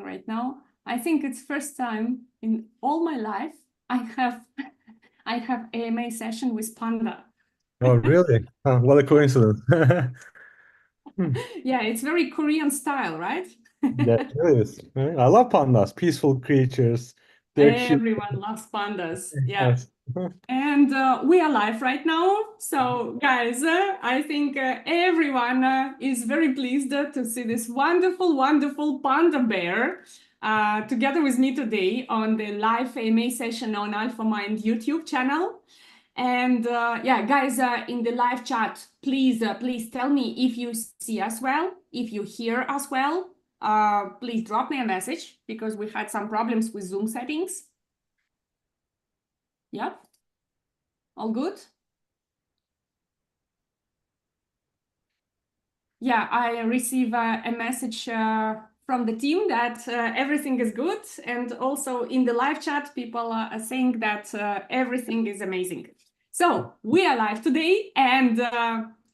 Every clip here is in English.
right now. I think it's first time in all my life I have AMA session with Panda. Oh, really? Oh, what a coincidence. Yeah, it's very Korean style, right? Yeah, it is. I love pandas, peaceful creatures. They're cute. Everyone loves pandas. Yeah. Yes. And we are live right now. So, guys, I think everyone is very pleased to see this wonderful, wonderful panda bear together with me today on the live AMA session on AlphaMind YouTube channel. And yeah, guys, in the live chat, please tell me if you see us well, if you hear us well. Please drop me a message because we had some problems with Zoom settings. Yep. All good? Yeah, I receive a message from the team that everything is good. And also in the live chat, people are saying that everything is amazing. So we are live today. And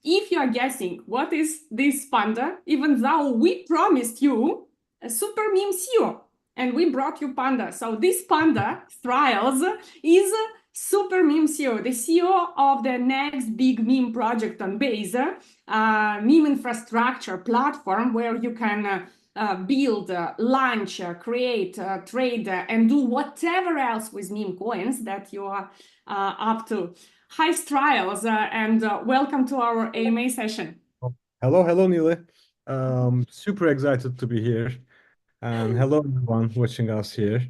if you are guessing what is this panda, even though we promised you a SUPER.MEME CEO and we brought you panda. So this panda trials is SUPER.MEME CEO, the CEO of the next big meme project on Base, meme infrastructure platform where you can build, launch, create, trade, and do whatever else with meme coins that you are up to. Hi, Trials, and welcome to our AMA session. Hello, Nile. Super excited to be here. And hello, everyone watching us here.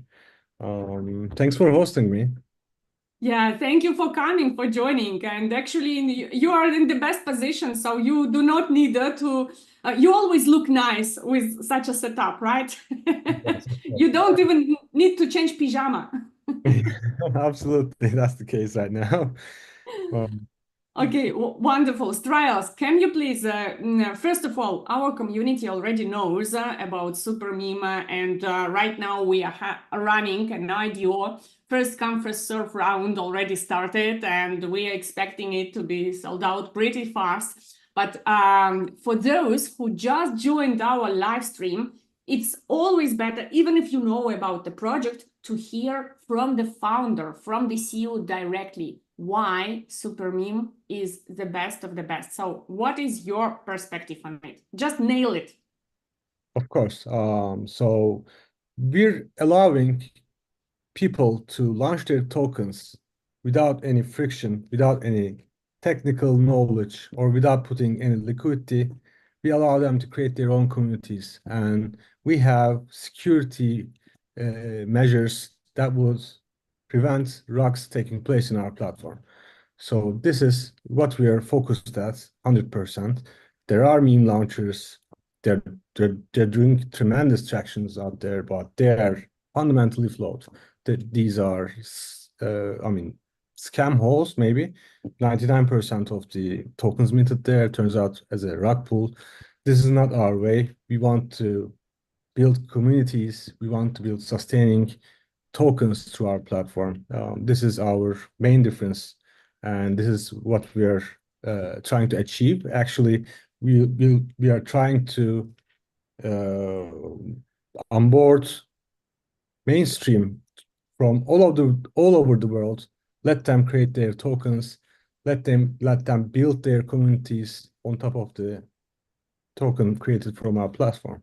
Thanks for hosting me. Yeah, thank you for coming, for joining. And actually, you are in the best position, so you do not need to. You always look nice with such a setup, right? Yes. You don't even need to change pajama. Absolutely, that's the case right now. Um, Okay, wonderful. Trials, can you please, first of all, our community already knows about SUPER.MEME, and right now we are running an IDO first come first serve round already started, and we are expecting it to be sold out pretty fast. But for those who just joined our live stream, it's always better, even if you know about the project, to hear from the founder, from the CEO directly, why SUPER.MEME is the best of the best. So what is your perspective on it? Just nail it. Of course. So we're allowing people to launch their tokens without any friction, without any technical knowledge, or without putting any liquidity. We allow them to create their own communities, and we have security measures that would prevent rugs taking place in our platform. So this is what we are focused at 100%. There are meme launchers. They're doing tremendous tractions out there, but they are fundamentally flawed. These are, I mean, scam holes, maybe. 99% of the tokens minted there turns out as a rug pull. This is not our way. We want to build communities. We want to build sustaining tokens through our platform. This is our main difference, and this is what we are trying to achieve. Actually, we are trying to onboard mainstream from all over the world. Let them create their tokens. Let them build their communities on top of the token created from our platform.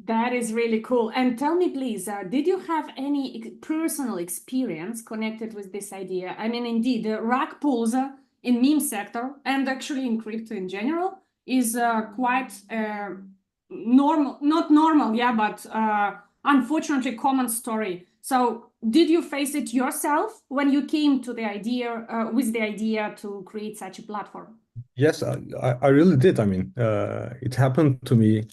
That is really cool. And tell me, please, did you have any personal experience connected with this idea? I mean, indeed, the rug pulls in meme sector and actually in crypto in general is quite normal, not normal, yeah, but unfortunately common story. So did you face it yourself when you came to the idea, with the idea to create such a platform? Yes, I really did. I mean, it happened to me.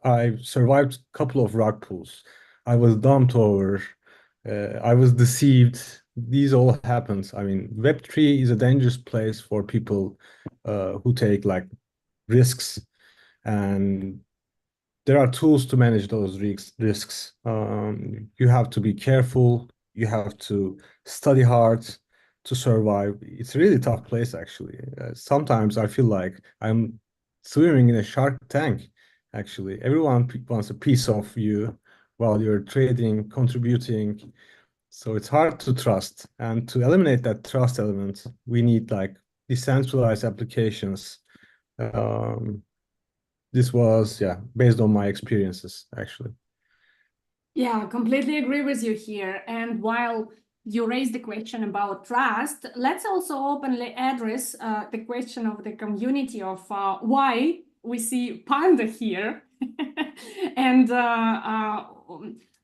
I survived a couple of rug pulls. I was dumped over. I was deceived. These all happens. I mean, Web3 is a dangerous place for people who take like risks, and there are tools to manage those risks. You have to be careful. You have to study hard to survive. It's a really tough place, actually. Sometimes I feel like I'm swimming in a shark tank, actually. Everyone wants a piece of you while you're trading, contributing. So it's hard to trust. And to eliminate that trust element, we need like decentralized applications. Um, this was, yeah, based on my experiences, actually. Yeah, completely agree with you here. And while you raised the question about trust, let's also openly address the question of the community of why we see panda here. And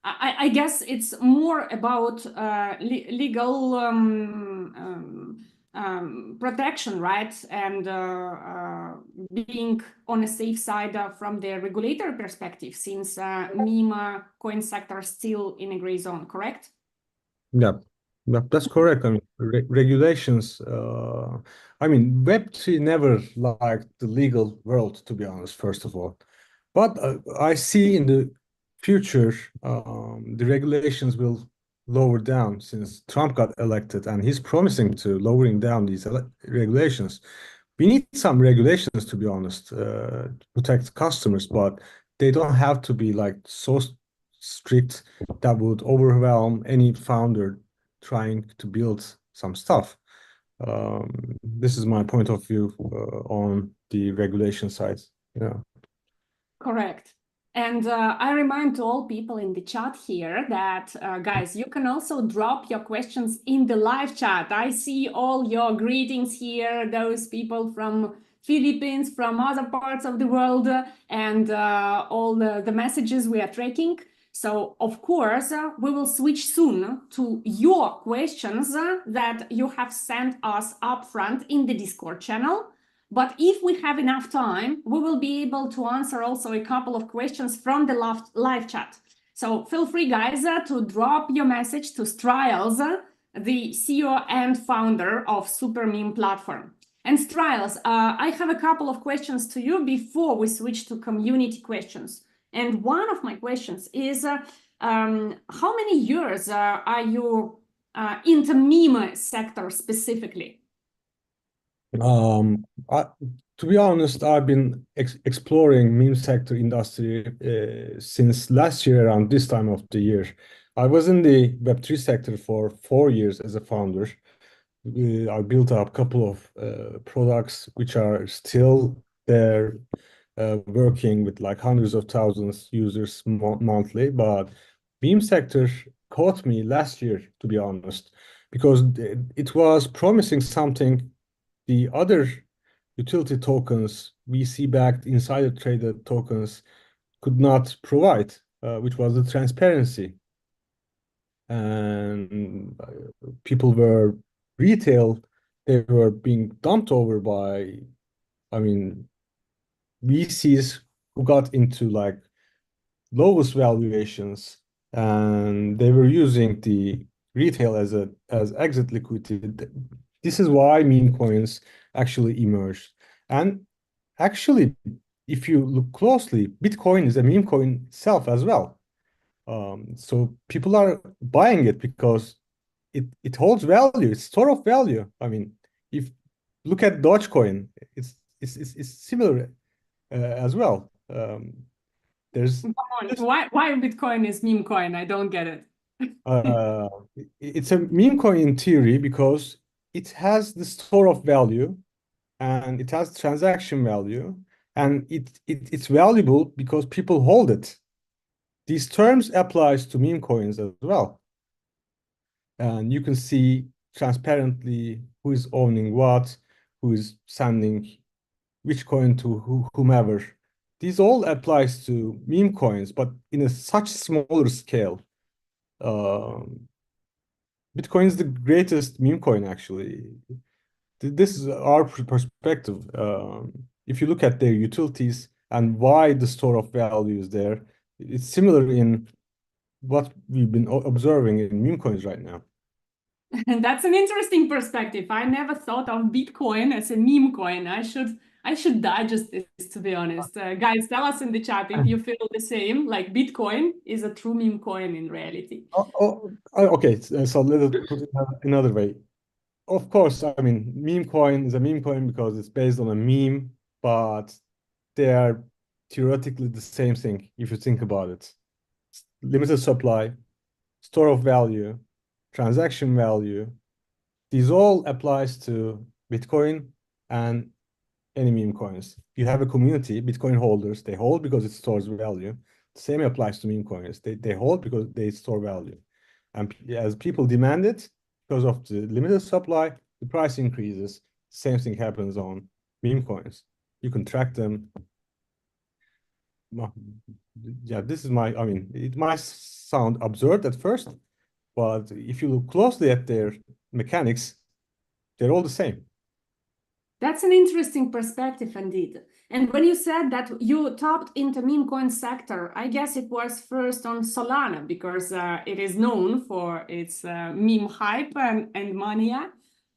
I guess it's more about legal protection, right? And being on a safe side from the regulator perspective, since meme coin sector is still in a gray zone, correct? Yeah, yeah, that's correct. I mean, regulations. I mean, Web3 never liked the legal world, to be honest, first of all. But I see in the future, the regulations will lower down since Trump got elected, and he's promising to lowering down these regulations. We need some regulations, to be honest, to protect customers, but they don't have to be like so strict that would overwhelm any founder trying to build some stuff. This is my point of view on the regulation side. Yeah. Correct. And I remind to all people in the chat here that, guys, you can also drop your questions in the live chat. I see all your greetings here, those people from Philippines, from other parts of the world, and all the messages we are tracking. So, of course, we will switch soon to your questions that you have sent us upfront in the Discord channel. But if we have enough time, we will be able to answer also a couple of questions from the live chat. So feel free, guys, to drop your message to Striles, the CEO and founder of SUPER.MEME platform. And Striles, I have a couple of questions to you before we switch to community questions. And one of my questions is, how many years are you into meme sector specifically? I, to be honest, I've been exploring meme sector industry since last year around this time of the year. I was in the Web3 sector for 4 years as a founder. I built up a couple of products which are still there, working with like hundreds of thousands users monthly. But meme sector caught me last year, to be honest, because it was promising something the other utility tokens, VC-backed insider traded tokens could not provide, which was the transparency. And people were retail, they were being dumped over by, I mean, VCs who got into like lowest valuations, and they were using the retail as exit liquidity. This is why meme coins actually emerged. And actually, if you look closely, Bitcoin is a meme coin itself as well. So people are buying it because it holds value, it's store of value. I mean, if look at Dogecoin, it's similar as well. There's Come on, why Bitcoin is meme coin? I don't get it. uh, it's a meme coin in theory because it has the store of value and it has transaction value, and it's valuable because people hold it. These terms applies to meme coins as well. And you can see transparently who is owning what, who is sending which coin to whomever. These all applies to meme coins, but in a such smaller scale. Um, Bitcoin is the greatest meme coin, actually. This is our perspective. If you look at their utilities and why the store of value is there, it's similar in what we've been observing in meme coins right now. And that's an interesting perspective. I never thought of Bitcoin as a meme coin. I should digest this, to be honest. Guys, tell us in the chat if you feel the same, like Bitcoin is a true meme coin in reality. Okay. So let us put it another way. Of course, I mean, meme coin is a meme coin because it's based on a meme, but they are theoretically the same thing if you think about it. Limited supply, store of value, transaction value. These all applies to Bitcoin and any meme coins. You have a community, Bitcoin holders, they hold because it stores value. The same applies to meme coins. They hold because they store value. And as people demand it, because of the limited supply, the price increases. Same thing happens on meme coins. You can track them. Yeah, this is I mean, it might sound absurd at first, but if you look closely at their mechanics, they're all the same. That's an interesting perspective indeed. And when you said that you tapped into meme coin sector, I guess it was first on Solana because it is known for its meme hype and mania.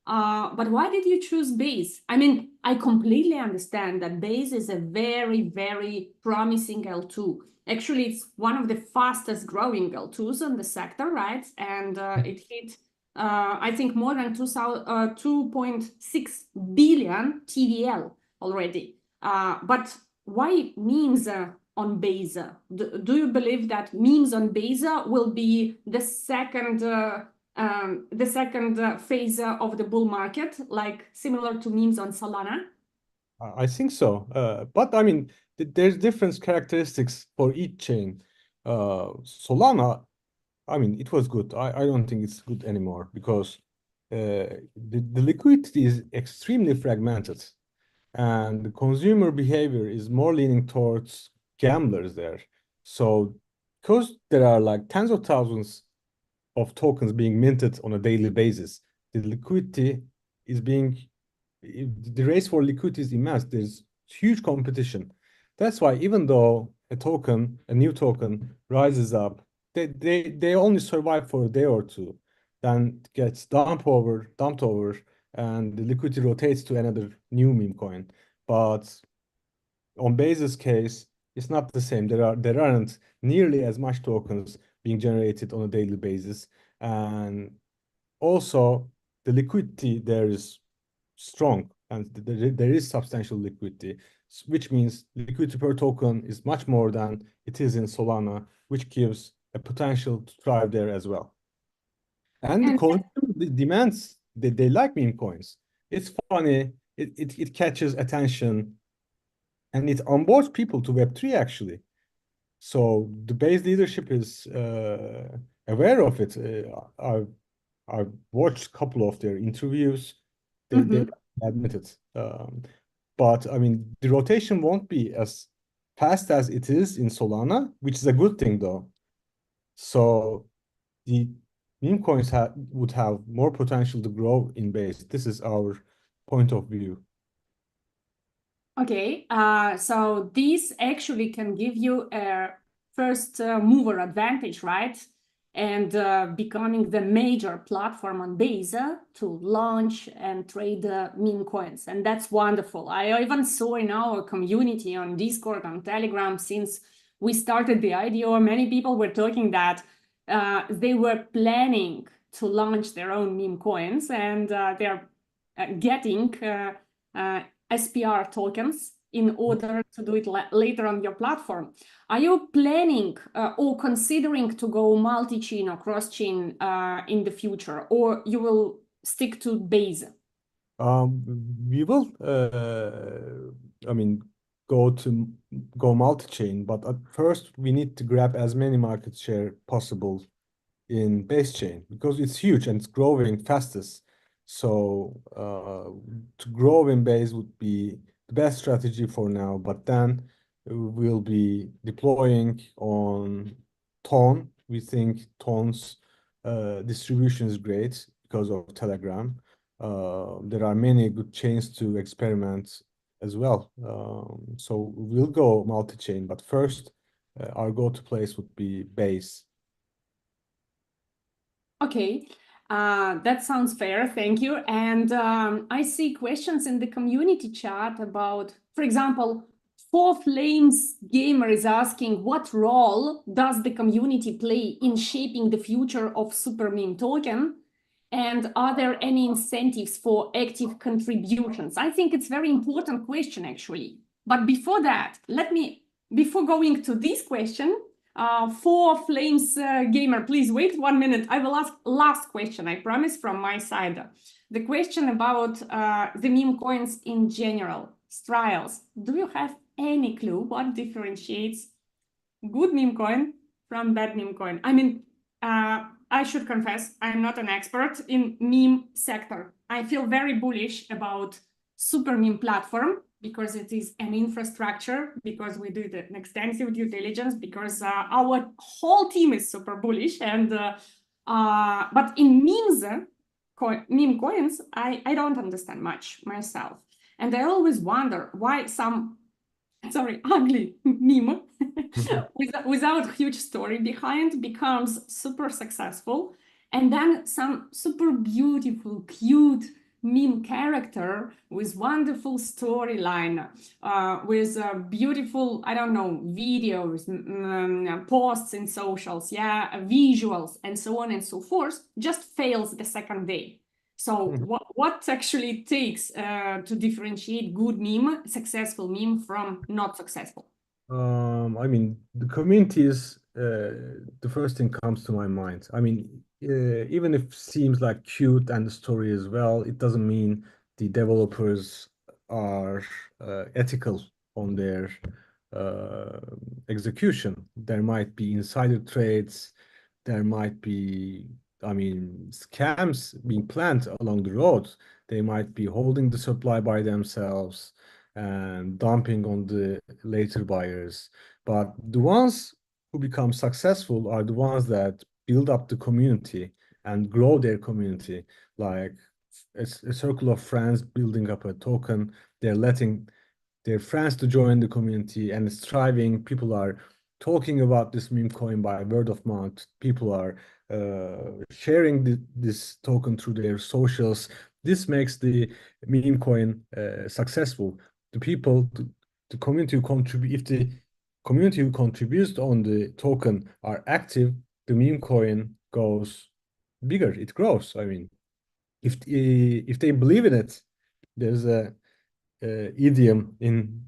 But why did you choose Base? I mean, I completely understand that Base is a very, very promising L2. Actually, it's one of the fastest growing L2s on the sector, right? And it hit I think more than 2.6 billion TVL already. But why memes on Base? Do you believe that memes on Base will be the second phase of the bull market, like similar to memes on Solana? I think so. But I mean, there's different characteristics for each chain. Solana, I mean, it was good. I don't think it's good anymore because the liquidity is extremely fragmented and the consumer behavior is more leaning towards gamblers there. So because there are like tens of thousands of tokens being minted on a daily basis, the liquidity is being the race for liquidity is immense. There's huge competition. That's why even though a new token rises up, they only survive for a day or two, then gets dumped over, and the liquidity rotates to another new meme coin. But on Base's case, it's not the same. There aren't nearly as much tokens being generated on a daily basis, and also the liquidity there is strong and there is substantial liquidity, which means liquidity per token is much more than it is in Solana, which gives a potential to thrive there as well. And the And consumer demands that they like meme coins. It's funny, it catches attention, and it onboards people to Web3 actually. So the Base leadership is aware of it. I've watched a couple of their interviews. They admit it. But I mean, the rotation won't be as fast as it is in Solana, which is a good thing though. So the meme coins would have more potential to grow in Base. This is our point of view. okay, so this actually can give you a first mover advantage, right? And becoming the major platform on Base to launch and trade meme coins. And that's wonderful. I even saw in our community on Discord, on Telegram, since we started the IDO, many people were talking that they were planning to launch their own meme coins, and they're getting SPR tokens in order to do it later on your platform. Are you planning or considering to go multi-chain or cross-chain in the future, or you will stick to Base? We will, I mean, go multi-chain, but at first we need to grab as many market share possible in Base chain because it's huge and it's growing fastest. So to grow in Base would be the best strategy for now, but then we'll be deploying on Tone. We think Tone's distribution is great because of Telegram. There are many good chains to experiment as well. So we'll go multi-chain, but first our go-to place would be Base. Okay, that sounds fair. Thank you. And I see questions in the community chat about, for example, Four Flames Gamer is asking, what role does the community play in shaping the future of SUPER.MEME token? And are there any incentives for active contributions? I think it's a very important question, actually. But before that, let me before going to this question, for Flames Gamer, please wait 1 minute. I will ask last question, I promise, from my side. The question about the meme coins in general, trials. Do you have any clue what differentiates good meme coin from bad meme coin? I mean, I should confess, I'm not an expert in meme sector. I feel very bullish about SUPER.MEME platform because it is an infrastructure, because we did an extensive due diligence, because our whole team is super bullish. And but in memes, meme coins, I don't understand much myself. And I always wonder why some, sorry, ugly meme without huge story behind becomes super successful, and then some super beautiful, cute meme character with wonderful storyline, with beautiful, I don't know, videos, posts in socials, yeah, visuals, and so on and so forth, just fails the second day. So what actually takes to differentiate good meme, successful meme from not successful? I mean, the community is the first thing comes to my mind. I mean, even if it seems like cute and the story as well, it doesn't mean the developers are ethical on their execution. There might be insider trades, there might be, I mean, scams being planned along the road. They might be holding the supply by themselves and dumping on the later buyers. But the ones who become successful are the ones that build up the community and grow their community, like a circle of friends building up a token. They're letting their friends to join the community and it's thriving. People are talking about this meme coin by word of mouth. People are sharing this token through their socials. This makes the meme coin successful. The people, the community who contribute, if the community who contributes on the token are active, the meme coin goes bigger. It grows. I mean, if they believe in it, there's a idiom in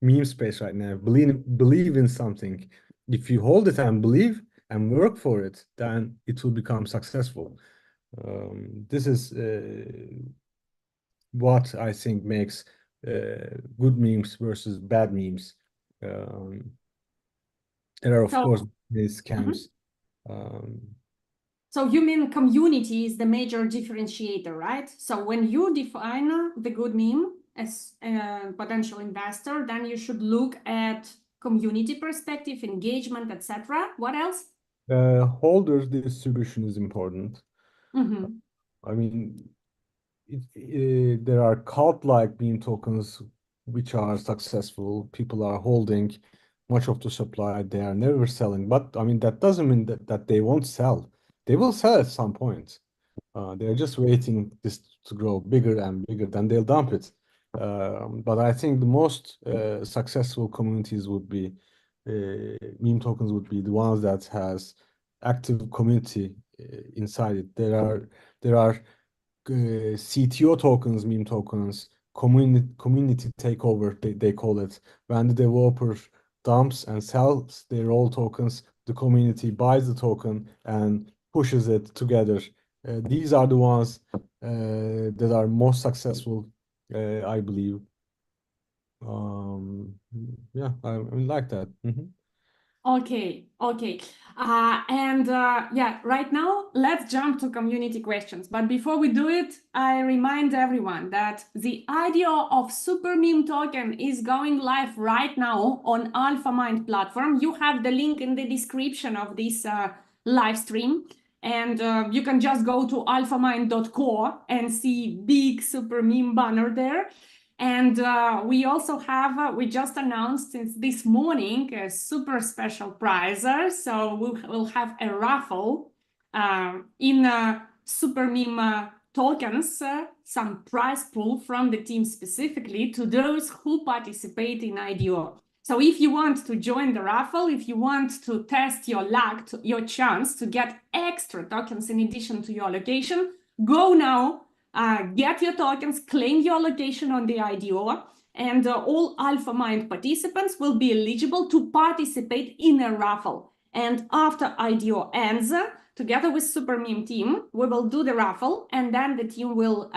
meme space right now. Believe in something. If you hold it and believe and work for it, then it will become successful. This is what I think makes good memes versus bad memes. There are, of course, these scams. So you mean community is the major differentiator, right? So when you define the good meme as a potential investor, then you should look at community perspective, engagement, etc. What else? Holder distribution is important. I mean, there are cult-like meme tokens which are successful. People are holding much of the supply. They are never selling. But I mean, that doesn't mean that they won't sell. They will sell at some point. They're just waiting this to grow bigger and bigger, then they'll dump it. But I think the most successful communities would be meme tokens would be the ones that has active community inside it. There are CTO tokens, meme tokens, community takeover, they call it. When the developer dumps and sells their old tokens, the community buys the token and pushes it together. These are the ones that are most successful, I believe. Yeah, I like that. Okay. Yeah, right now, let's jump to community questions. But before we do it, I remind everyone that the IDO of SUPER.MEME token is going live right now on AlphaMind platform. You have the link in the description of this live stream. And you can just go to alphamind.co and see big SUPER.MEME banner there. And we also have, we just announced since this morning, a super special prize. So we'll have a raffle in SUPER.MEME tokens, some prize pool from the team specifically to those who participate in IDO. So if you want to join the raffle, if you want to test your luck, your chance to get extra tokens in addition to your allocation, go now. Get your tokens, claim your allocation on the IDO, and all AlphaMind participants will be eligible to participate in a raffle. And after IDO ends, together with SUPER.MEME team, we will do the raffle, and then the team will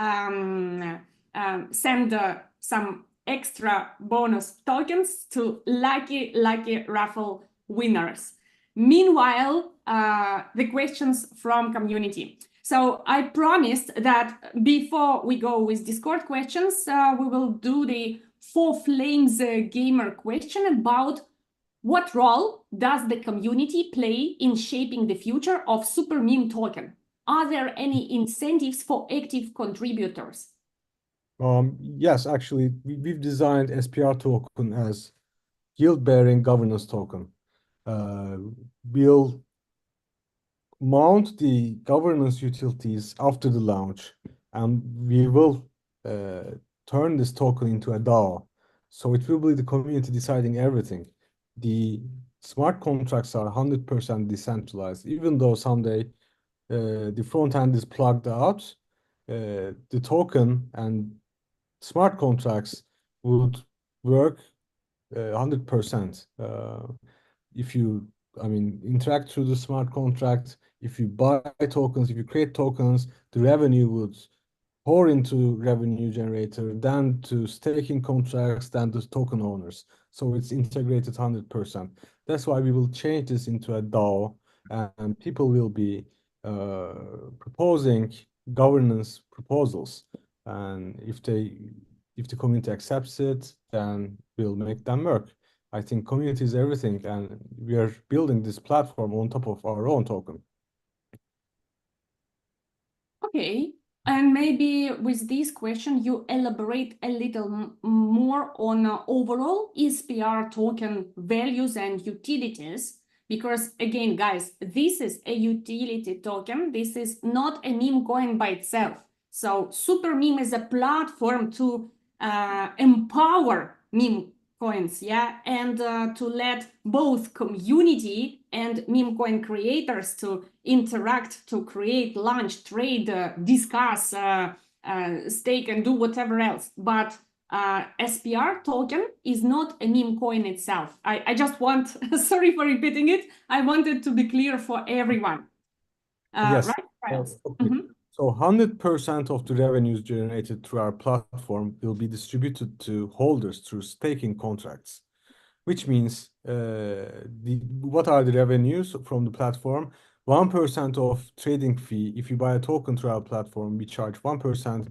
send some extra bonus tokens to lucky raffle winners. Meanwhile, the questions from community. So I promised that before we go with Discord questions, we will do the Four Flames gamer question about what role does the community play in shaping the future of SUPER.MEME token? Are there any incentives for active contributors? Yes, actually, we've designed SPR token as yield-bearing governance token. We'll mount the governance utilities after the launch, and we will turn this token into a DAO. So it will be the community deciding everything. The smart contracts are 100% decentralized, even though someday the front end is plugged out, the token and smart contracts would work 100%. If you, interact through the smart contract, if you buy tokens, if you create tokens, the revenue would pour into revenue generator, then to staking contracts, then to token owners. So it's integrated 100%. That's why we will change this into a DAO, and people will be proposing governance proposals. And if the community accepts it, then we'll make them work. I think community is everything, and we are building this platform on top of our own token. Okay, and maybe with this question, you elaborate a little more on overall SPR token values and utilities, because again, guys, this is a utility token. This is not a meme coin by itself. So SUPER.MEME is a platform to empower meme coins, yeah, and to let both community and meme coin creators to interact, to create, launch, trade, discuss, stake, and do whatever else. But SPR token is not a meme coin itself. I just want, sorry for repeating it, I want it to be clear for everyone. Yes. Right, Miles? Okay. So 100% of the revenues generated through our platform will be distributed to holders through staking contracts, which means what are the revenues from the platform? 1% of trading fee. If you buy a token through our platform, we charge 1%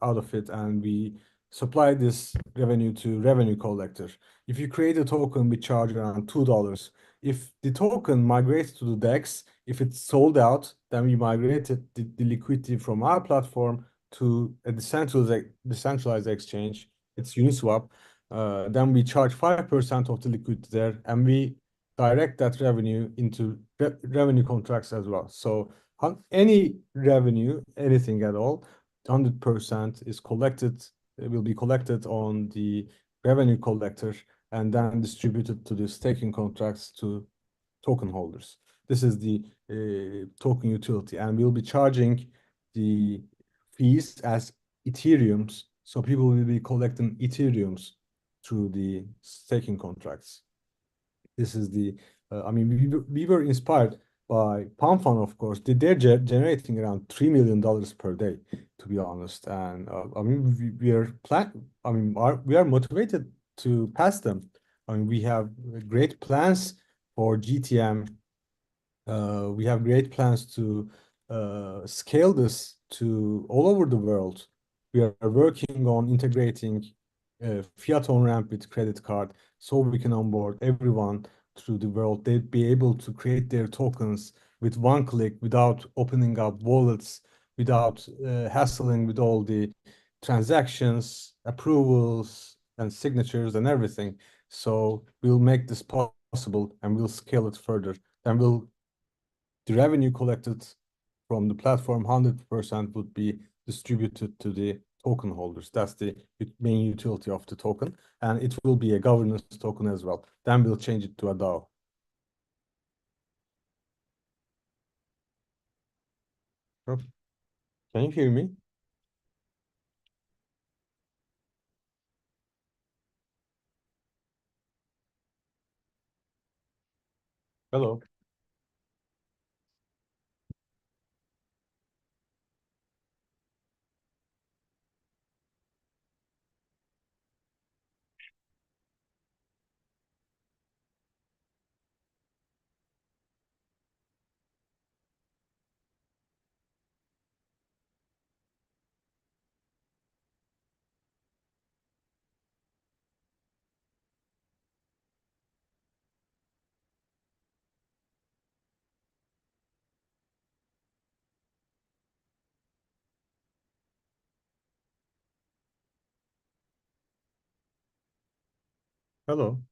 out of it, and we supply this revenue to revenue collector. If you create a token, we charge around $2. If the token migrates to the DEX, if it's sold out, then we migrated the liquidity from our platform to a decentralized exchange. It's Uniswap. Then we charge 5% of the liquidity there, and we direct that revenue into revenue contracts as well. So any revenue, anything at all, 100% is collected. It will be collected on the revenue collector and then distributed to the staking contracts to token holders. This is the token utility, and we'll be charging the fees as Ethereums. So people will be collecting Ethereums through the staking contracts. This is the, we were inspired by PalmFun, of course. They're generating around $3 million per day, to be honest. And we are motivated to pass them. We have great plans for GTM. We have great plans to scale this to all over the world. We are working on integrating fiat on-ramp with credit card, so we can onboard everyone through the world. They'd be able to create their tokens with one click without opening up wallets, without hassling with all the transactions, approvals, and signatures and everything. So we'll make this possible, and we'll scale it further. And the revenue collected from the platform, 100% would be distributed to the token holders. That's the main utility of the token, and it will be a governance token as well. Then we'll change it to a DAO. Can you hear me? Hello. Hello.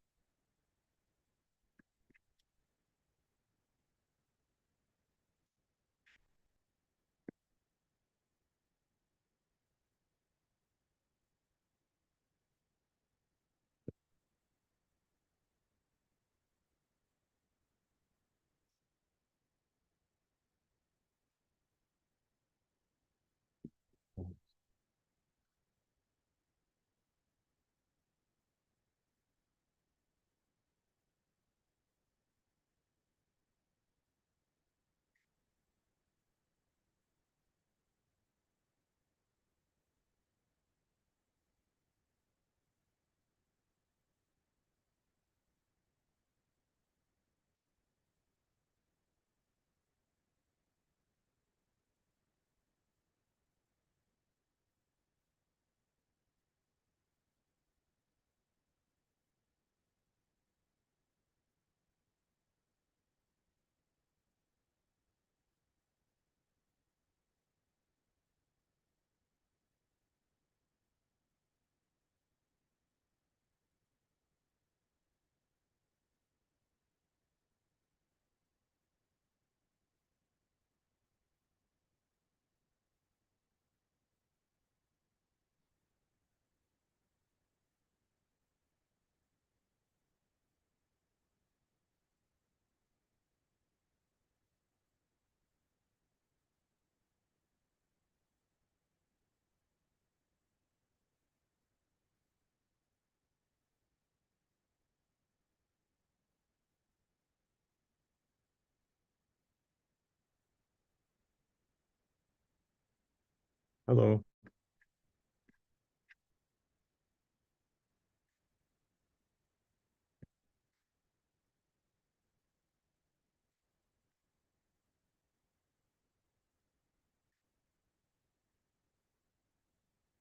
Hello.